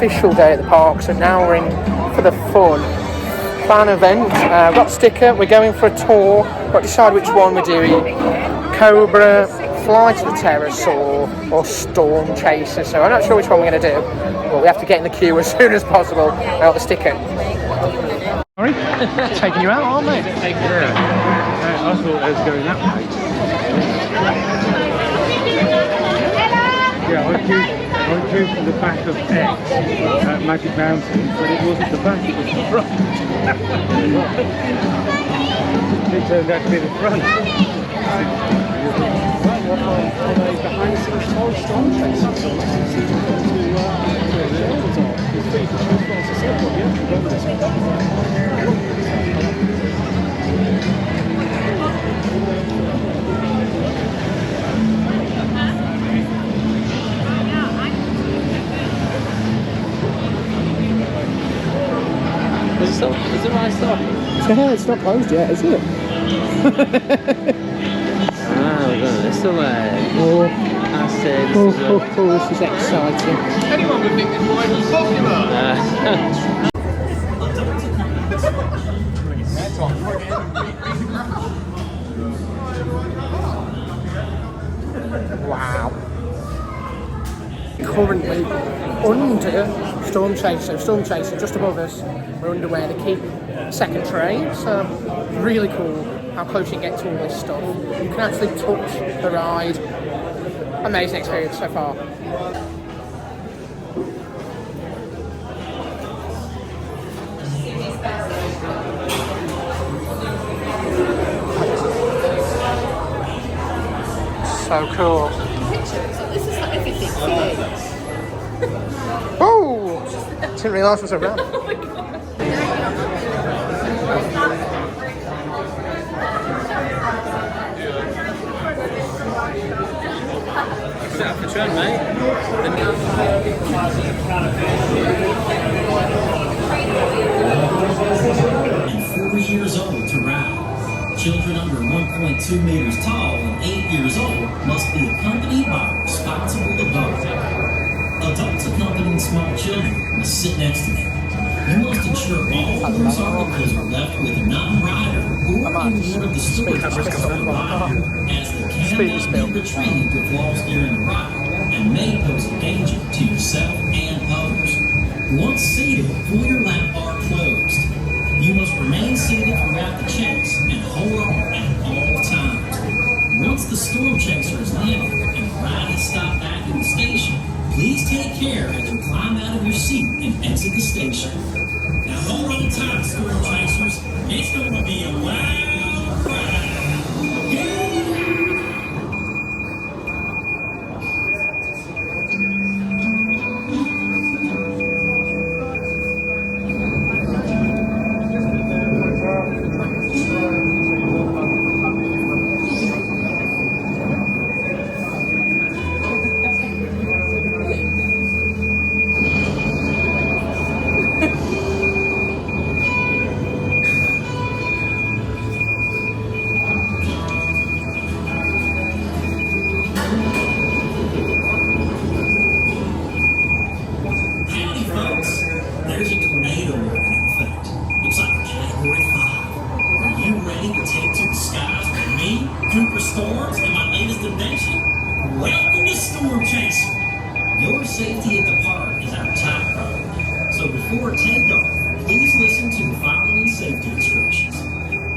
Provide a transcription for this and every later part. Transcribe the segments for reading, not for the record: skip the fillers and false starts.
official day at the park, so now we're in for the fun fan event. I've got the sticker, we're going for a tour, got to decide which one we're doing. Cobra, Flight of the Pterosaur, or Storm Chaser, so I'm not sure which one we're going to do, but we have to get in the queue as soon as possible. I got the sticker. Sorry? Taking you out, aren't they? Yeah. I thought they was going that way. Yeah, I queued from the back of X at Magic Mountain, but it wasn't the back, it was the front. It turned out to be the front. Behind the scenes toy storm chase. Is it right stop? Yeah, it's not closed yet, is it? It's still there. Oh, This is exciting. Anyone would think this ride was popular. Wow. Currently under Storm Chaser. Storm Chaser just above us. We're under where they keep second train, so really cool how close you can get to all this stuff. You can actually touch the ride. Amazing experience so far. So cool. This is like everything. Oh! Didn't realise it was a ramp. Oh my god. Set up the trend, mate. 4 years old to ride. Children under 1.2 meters tall and 8 years old must be accompanied by a responsible adult. Adults accompanying small children must sit next to them. You must ensure all loose articles are left with a non-rider or in one of the storage boxes on the ride, as they cannot be retrieved if lost during the ride and may pose a danger to yourself and others. Once seated, pull your lap bar closed. You must remain seated throughout the chase and hold on at all times. Once the storm chaser is landed and the ride has stopped back in the station, please take care as you climb out of your seat and exit the station. Now hold on tight, storm chasers. It's going to be a wild ride. There's a tornado in effect. Looks like a Category 5. Are you ready to take to the skies with me, Cooper Storms, and my latest invention? Welcome to Storm Chaser. Your safety at the park is our top priority. So before takeoff, please listen to the following safety instructions.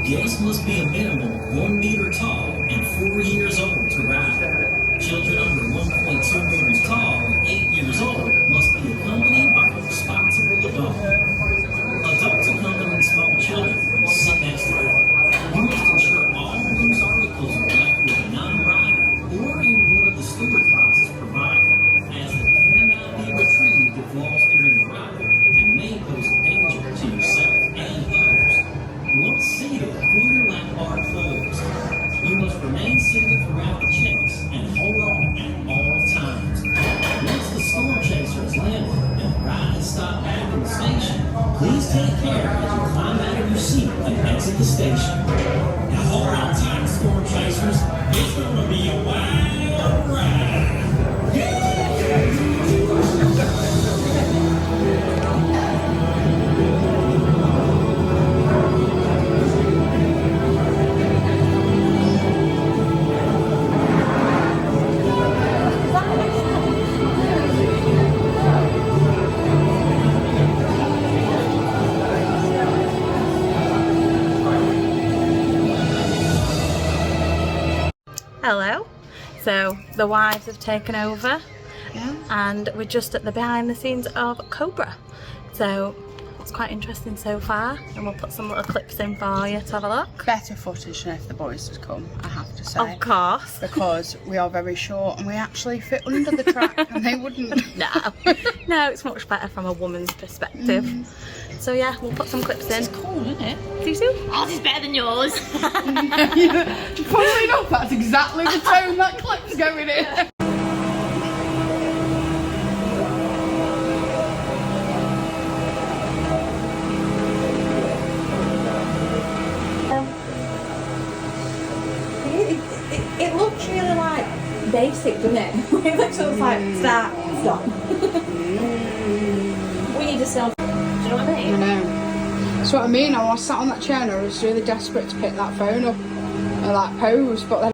Guests must be a minimum of 1 meter tall and 4 years old to ride. Children under 1.2 meters tall and 8 years old must be accompanied by a responsible adult. Adults accompanying small children must sit next to them. You must ensure all loose articles are left with a non-rider or in one of the storage boxes provided, as they cannot be retrieved if lost during the ride and may pose a danger to yourself and others. Once seated, pull your lap bar closed. You must remain seated throughout the chase and hold on at all times. Once the storm chaser is landed and the ride has stopped back in the station, please take care as you climb out of your seat and exit the station. Now hold on tight, storm chasers. It's going to be a wild ride. Hello. So the wives have taken over, and we're just at the behind the scenes of Cobra. So it's quite interesting so far, and we'll put some little clips in for you to have a look. Better footage than if the boys had come, I have to say. Of course. Because we are very short and we actually fit under the track and they wouldn't. No, no, it's much better from a woman's perspective. So yeah, we'll put some clips in. It's cool, isn't it? See you soon. Ours is better than yours. Funnily enough, that's exactly the tone that clip's going in. It looks really like basic, doesn't it? It looks like start, stop. We need to sell. Do you know what I mean? I know. That's what I mean. I was sat on that chair and I was really desperate to pick that phone up and like pose, but then.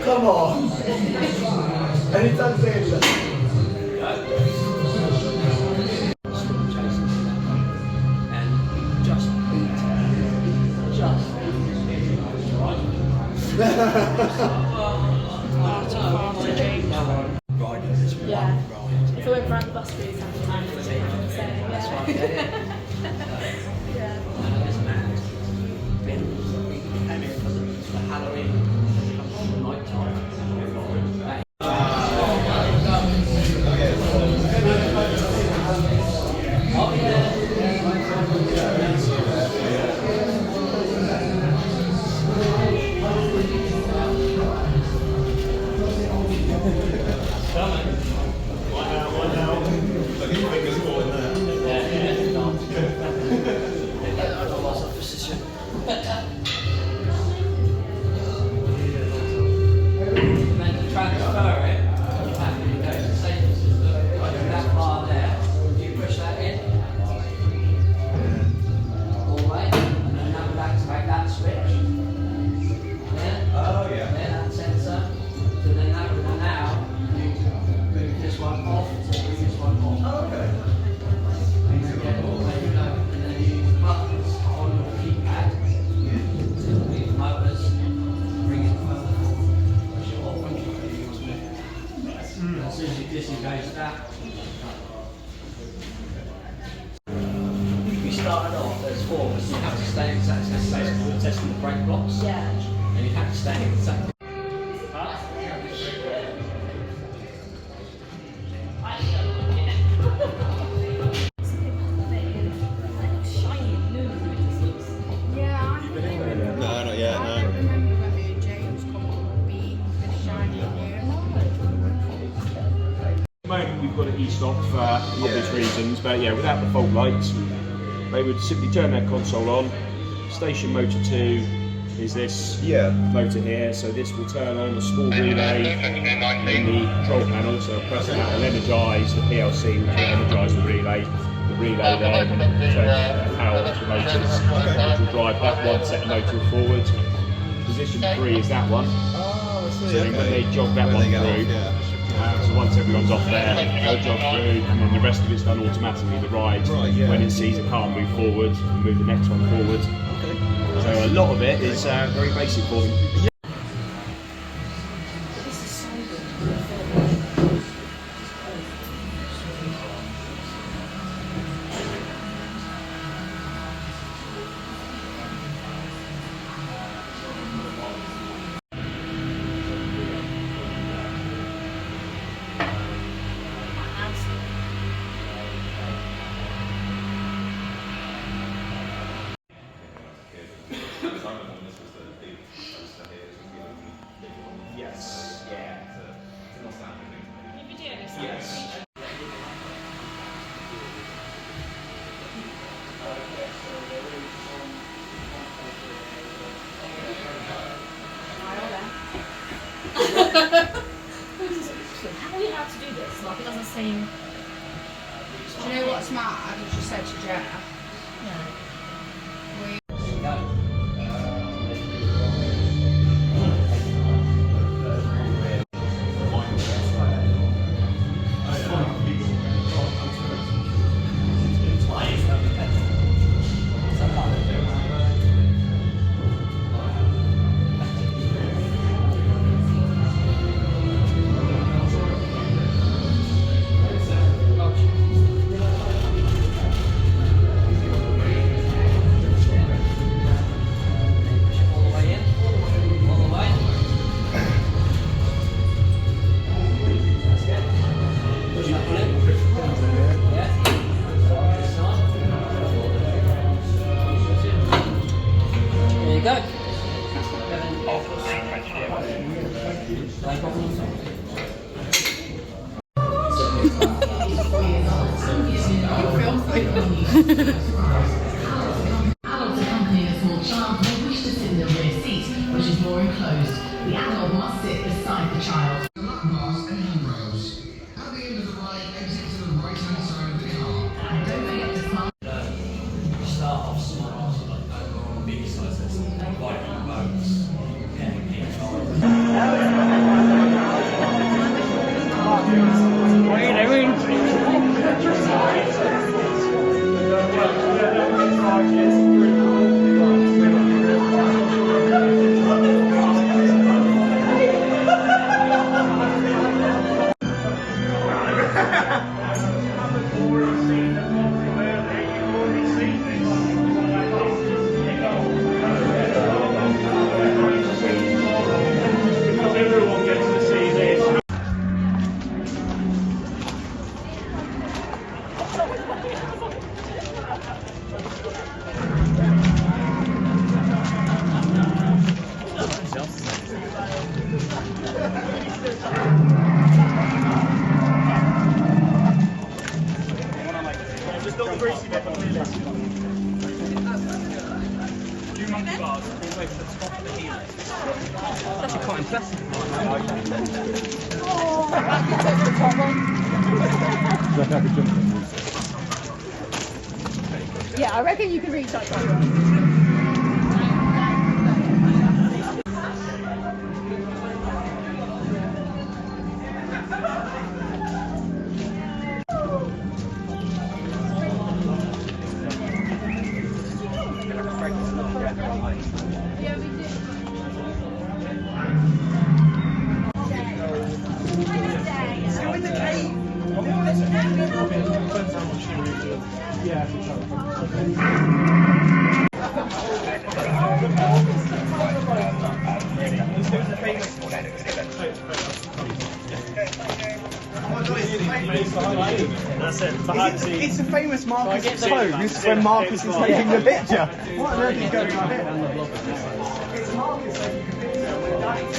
Come on. Anytime saying that. Yeah. So we're brand bus routes after time. That's right. Yeah. We started off as 4, but you have to stay in exactly the same. We're testing the brake blocks. Yeah. And you have to stay in exactly. You've got to e-stop for obvious reasons, but yeah, without the fault lights, they would simply turn their console on. Station motor 2 is this motor here, so this will turn on a small relay in the control panel, so press that will energise the PLC, which will energise the relay. The relay then turns power to the motors, which will drive that one set of motor forward. Position 3 is that one. So then when they jog that one through, so once everyone's off there, they'll jog through, and then the rest of it's done automatically, the ride. When it sees a car move forward, move the next one forward. So a lot of it is very basic for them. Yes. Yeah. Yes. How are we allowed to do this? Like, it doesn't seem. Do you know what's mad? I just said to Jeff. Adults accompanying a small child may wish to sit in the rear seat, which is more enclosed. The adult must sit beside the child. The lap bars and handrails. At the end of the ride, exit to the right-hand side of the car. And don't forget to smile. Start off small, like big sizes, like boats. What are you doing? Yeah, I reckon you can reach that one. It's a famous Marcus pose when Marcus is taking the picture. What on earth is going on here? It's Marcus taking the picture when Danny's